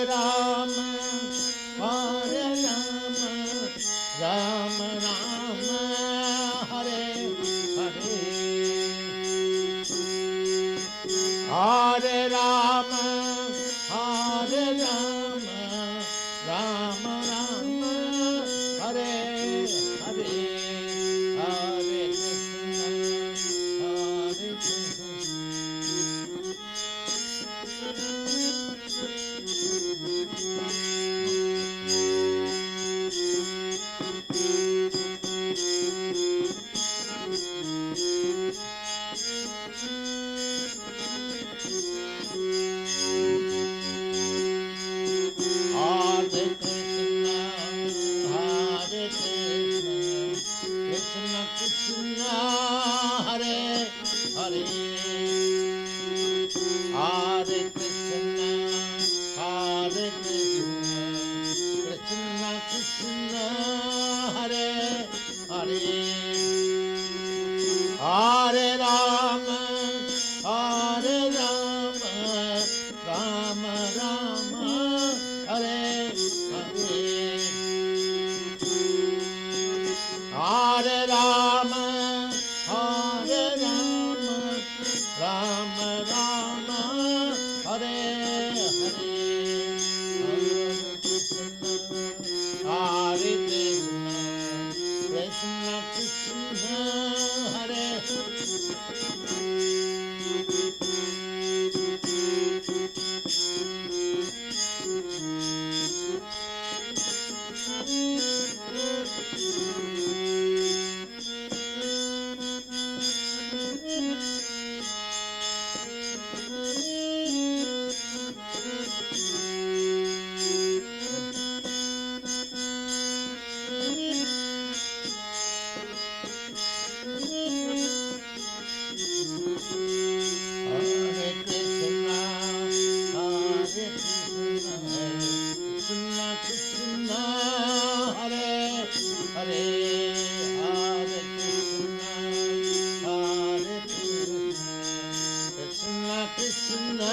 Ram, Hare Ram, Ram Ram, Hare Hare. Hare Ram, Hare Ram, Ram Ram, Hare Hare. Hare Krishna, Hare Krishna. Hare Krishna, Hare Krishna, Krishna Krishna, Hare Hare. Hare Krishna, Hare Krishna, Krishna Krishna, Hare Hare. Hare Rama, Hare Rama, Rama Rama, Hare Hare. Hare Rama, Hare Rama, Rama Rama, Hare Hare. Hare Krishna, Hare Krishna, Krishna Krishna, Hare. Hare Krishna, Hare Krishna, Krishna Krishna, Hare Hare. Hare Krishna, Hare Krishna, Krishna Krishna,